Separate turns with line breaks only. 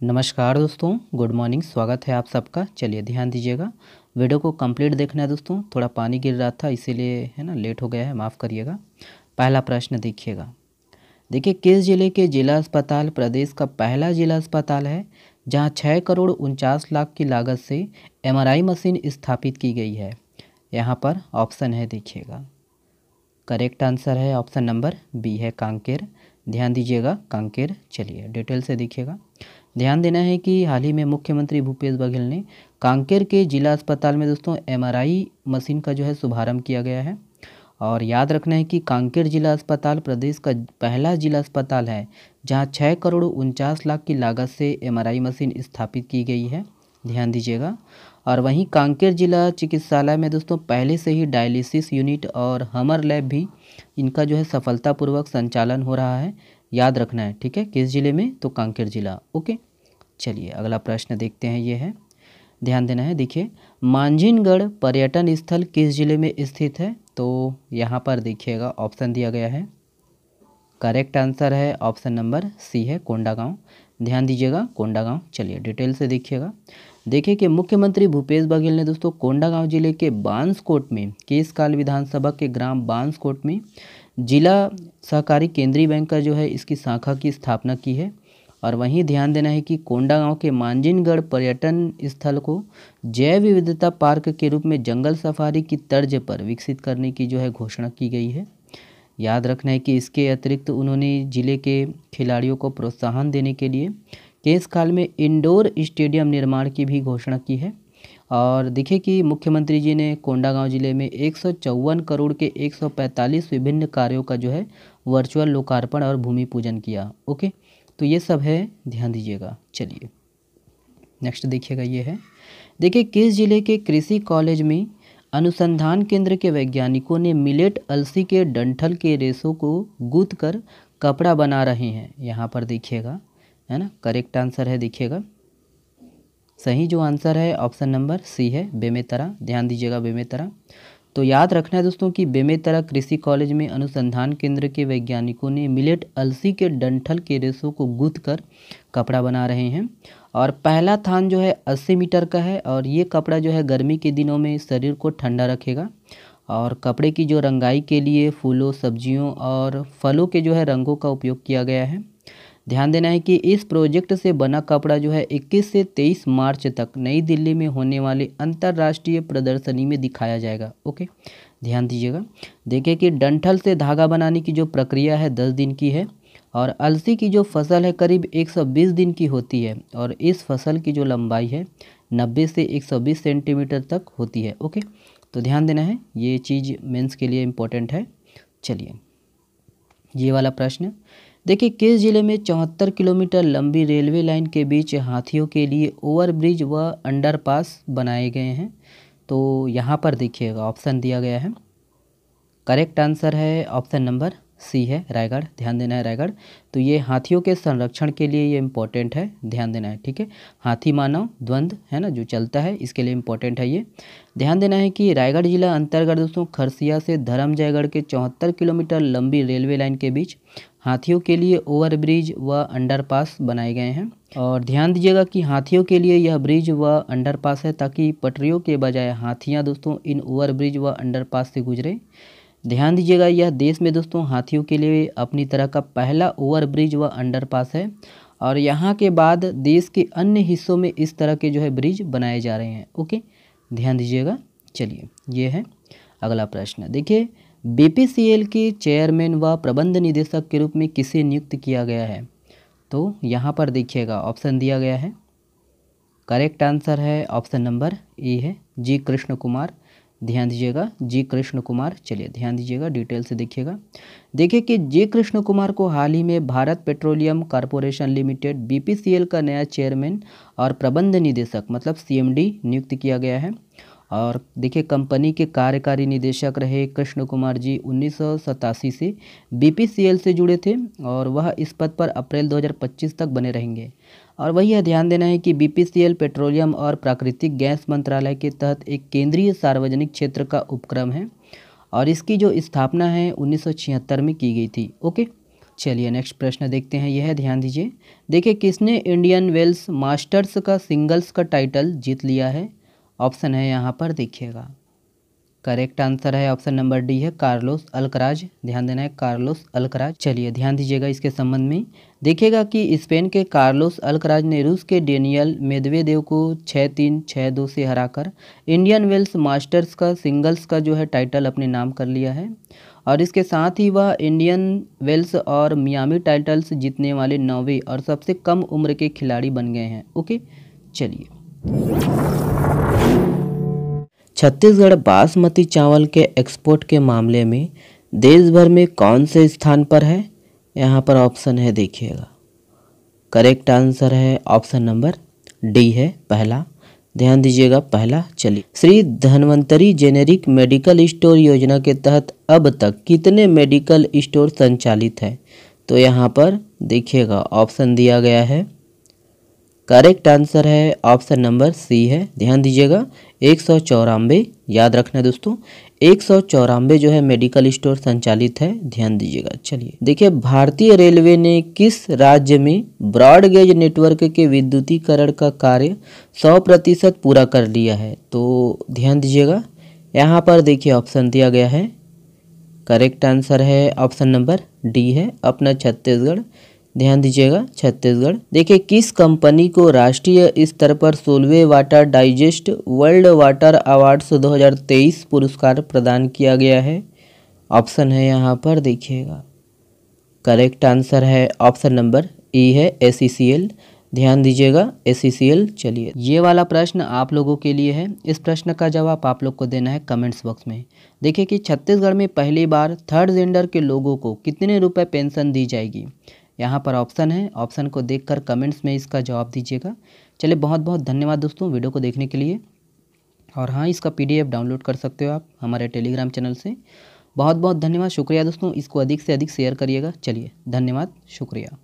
नमस्कार दोस्तों, good morning. स्वागत है आप सबका। चलिए ध्यान दीजिएगा, वीडियो को कंप्लीट देखना है दोस्तों। थोड़ा पानी गिर रहा था इसीलिए है ना, लेट हो गया है, माफ़ करिएगा। पहला प्रश्न देखिएगा। देखिए, किस जिले के जिला अस्पताल प्रदेश का पहला जिला अस्पताल है जहां 6 करोड़ 49 लाख की लागत से एमआरआई मशीन स्थापित की गई है? यहाँ पर ऑप्शन है, देखिएगा। करेक्ट आंसर है ऑप्शन नंबर बी है कांकेर। ध्यान दीजिएगा, कांकेर। चलिए डिटेल से देखिएगा। ध्यान देना है कि हाल ही में मुख्यमंत्री भूपेश बघेल ने कांकेर के जिला अस्पताल में दोस्तों एमआरआई मशीन का जो है शुभारंभ किया गया है। और याद रखना है कि कांकेर जिला अस्पताल प्रदेश का पहला जिला अस्पताल है जहां 6 करोड़ 49 लाख की लागत से एमआरआई मशीन स्थापित की गई है। ध्यान दीजिएगा। और वहीं कांकेर जिला चिकित्सालय में दोस्तों पहले से ही डायलिसिस यूनिट और हमर लैब भी इनका जो है सफलतापूर्वक संचालन हो रहा है। याद रखना है, ठीक है। किस जिले में? तो कांकेर जिला। ओके, चलिए अगला प्रश्न देखते हैं। ये है, ध्यान देना है। देखिए, मांझिनगढ़ पर्यटन स्थल किस जिले में स्थित है? तो यहाँ पर देखिएगा ऑप्शन दिया गया है। करेक्ट आंसर है ऑप्शन नंबर सी है, कोंडागांव। ध्यान दीजिएगा, कोंडागांव। चलिए डिटेल से देखिएगा। देखिए कि मुख्यमंत्री भूपेश बघेल ने दोस्तों कोंडागांव जिले के बांसकोट में केशकाल विधानसभा के ग्राम बांसकोट में जिला सहकारी केंद्रीय बैंक का जो है इसकी शाखा की स्थापना की है। और वहीं ध्यान देना है कि कोंडागांव के मांझिनगढ़ पर्यटन स्थल को जैव विविधता पार्क के रूप में जंगल सफारी की तर्ज पर विकसित करने की जो है घोषणा की गई है। याद रखना है कि इसके अतिरिक्त उन्होंने जिले के खिलाड़ियों को प्रोत्साहन देने के लिए केशकाल में इंडोर स्टेडियम निर्माण की भी घोषणा की है। और देखिए कि मुख्यमंत्री जी ने कोंडागांव जिले में 154 करोड़ के 145 विभिन्न कार्यों का जो है वर्चुअल लोकार्पण और भूमि पूजन किया। ओके, तो ये सब है, ध्यान दीजिएगा। चलिए नेक्स्ट देखिएगा। ये है, देखिए किस जिले के कृषि कॉलेज में अनुसंधान केंद्र के वैज्ञानिकों ने मिलेट अलसी के डंठल के रेशों को गूंथ कर कपड़ा बना रहे हैं? यहाँ पर देखिएगा, है ना। करेक्ट आंसर है, देखिएगा सही जो आंसर है ऑप्शन नंबर सी है, बेमेतरा। ध्यान दीजिएगा, बेमेतरा। तो याद रखना है दोस्तों कि बेमेतरा कृषि कॉलेज में अनुसंधान केंद्र के वैज्ञानिकों ने मिलेट अलसी के डंठल के रेशों को गूंथ कर कपड़ा बना रहे हैं। और पहला थान जो है 80 मीटर का है और ये कपड़ा जो है गर्मी के दिनों में शरीर को ठंडा रखेगा। और कपड़े की जो रंगाई के लिए फूलों, सब्जियों और फलों के जो है रंगों का उपयोग किया गया है। ध्यान देना है कि इस प्रोजेक्ट से बना कपड़ा जो है 21 से 23 मार्च तक नई दिल्ली में होने वाली अंतर्राष्ट्रीय प्रदर्शनी में दिखाया जाएगा। ओके, ध्यान दीजिएगा। देखिए कि डंठल से धागा बनाने की जो प्रक्रिया है 10 दिन की है और अलसी की जो फसल है करीब 120 दिन की होती है और इस फसल की जो लंबाई है 90 से 120 सेंटीमीटर तक होती है। ओके, तो ध्यान देना है, ये चीज़ मेंस के लिए इम्पोर्टेंट है। चलिए ये वाला प्रश्न देखिए, किस जिले में 74 किलोमीटर लंबी रेलवे लाइन के बीच हाथियों के लिए ओवरब्रिज व अंडरपास बनाए गए हैं? तो यहाँ पर देखिएगा ऑप्शन दिया गया है। करेक्ट आंसर है ऑप्शन नंबर सी है, रायगढ़। ध्यान देना है, रायगढ़। तो ये हाथियों के संरक्षण के लिए ये इम्पोर्टेंट है, ध्यान देना है, ठीक है। हाथी मानव द्वंद्व है ना जो चलता है, इसके लिए इम्पोर्टेंट है ये। ध्यान देना है कि रायगढ़ जिला अंतर्गत दोस्तों खरसिया से धर्मजयगढ़ के 74 किलोमीटर लंबी रेलवे लाइन के बीच हाथियों के लिए ओवरब्रिज व अंडरपास बनाए गए हैं। और ध्यान दीजिएगा कि हाथियों के लिए यह ब्रिज व अंडरपास है ताकि पटरियों के बजाय हाथियाँ दोस्तों इन ओवरब्रिज व अंडरपास से गुजरे। ध्यान दीजिएगा, यह देश में दोस्तों हाथियों के लिए अपनी तरह का पहला ओवरब्रिज व अंडरपास है और यहाँ के बाद देश के अन्य हिस्सों में इस तरह के जो है ब्रिज बनाए जा रहे हैं। ओके, ध्यान दीजिएगा। चलिए ये है अगला प्रश्न। देखिए, बीपीसीएल के चेयरमैन व प्रबंध निदेशक के रूप में किसे नियुक्त किया गया है? तो यहाँ पर देखिएगा ऑप्शन दिया गया है। करेक्ट आंसर है ऑप्शन नंबर ए है, जी कृष्ण कुमार। ध्यान दीजिएगा, जी कृष्ण कुमार। चलिए ध्यान दीजिएगा, डिटेल से देखिएगा। देखिए कि जी कृष्ण कुमार को हाल ही में Bharat petroleum corporation limited BPCL का नया चेयरमैन और प्रबंध निदेशक मतलब सीएमडी नियुक्त किया गया है। और देखिए कंपनी के कार्यकारी निदेशक रहे कृष्ण कुमार जी 1987 से बीपीसीएल से जुड़े थे और वह इस पद पर अप्रैल 2025 तक बने रहेंगे। और वही यह ध्यान देना है कि बीपीसीएल पेट्रोलियम और प्राकृतिक गैस मंत्रालय के तहत एक केंद्रीय सार्वजनिक क्षेत्र का उपक्रम है और इसकी जो स्थापना है 1976 में की गई थी। ओके, चलिए नेक्स्ट प्रश्न देखते हैं, यह है, ध्यान दीजिए। देखिए किसने इंडियन वेल्स मास्टर्स का सिंगल्स का टाइटल जीत लिया है? ऑप्शन है यहाँ पर देखिएगा। करेक्ट आंसर है ऑप्शन नंबर डी है कार्लोस अल्कराज। ध्यान देना है, कार्लोस अल्कराज। चलिए ध्यान दीजिएगा इसके संबंध में। देखिएगा कि स्पेन के कार्लोस अल्कराज ने रूस के डेनियल मेदवेदेव को 6-3, 6-2 से हराकर इंडियन वेल्स मास्टर्स का सिंगल्स का जो है टाइटल अपने नाम कर लिया है। और इसके साथ ही वह इंडियन वेल्स और मियामी टाइटल्स जीतने वाले 9वें और सबसे कम उम्र के खिलाड़ी बन गए हैं। ओके, चलिए। छत्तीसगढ़ बासमती चावल के एक्सपोर्ट के मामले में देश भर में कौन से स्थान पर है? यहाँ पर ऑप्शन है देखिएगा। करेक्ट आंसर है ऑप्शन नंबर डी है पहला। ध्यान दीजिएगा पहला। चलिए, Shri Dhanvantari generic medical store योजना के तहत अब तक कितने मेडिकल स्टोर संचालित हैं? तो यहाँ पर देखिएगा ऑप्शन दिया गया है। करेक्ट आंसर है ऑप्शन नंबर सी है। ध्यान दीजिएगा 194। याद रखना दोस्तों, 194 जो है मेडिकल स्टोर संचालित है। ध्यान दीजिएगा। चलिए देखिए, भारतीय रेलवे ने किस राज्य में ब्रॉडगेज नेटवर्क के विद्युतीकरण का कार्य 100% पूरा कर लिया है? तो ध्यान दीजिएगा, यहाँ पर देखिए ऑप्शन दिया गया है। करेक्ट आंसर है ऑप्शन नंबर डी है अपना छत्तीसगढ़। ध्यान दीजिएगा छत्तीसगढ़। देखिए, किस कंपनी को राष्ट्रीय स्तर पर 16वें water digest world water awards 2023 पुरस्कार प्रदान किया गया है? ऑप्शन है यहाँ पर देखिएगा। करेक्ट आंसर है ऑप्शन नंबर ई है ACCL। ध्यान दीजिएगा ACCL। चलिए, ये वाला प्रश्न आप लोगों के लिए है। इस प्रश्न का जवाब आप लोग को देना है कमेंट्स बॉक्स में। देखिए कि छत्तीसगढ़ में पहली बार थर्ड जेंडर के लोगों को कितने रुपए पेंशन दी जाएगी? यहाँ पर ऑप्शन है, ऑप्शन को देखकर कमेंट्स में इसका जवाब दीजिएगा। चलिए, बहुत बहुत धन्यवाद दोस्तों वीडियो को देखने के लिए। और हाँ, इसका PDF डाउनलोड कर सकते हो आप हमारे टेलीग्राम चैनल से। बहुत बहुत धन्यवाद, शुक्रिया दोस्तों। इसको अधिक से अधिक शेयर करिएगा। चलिए, धन्यवाद, शुक्रिया।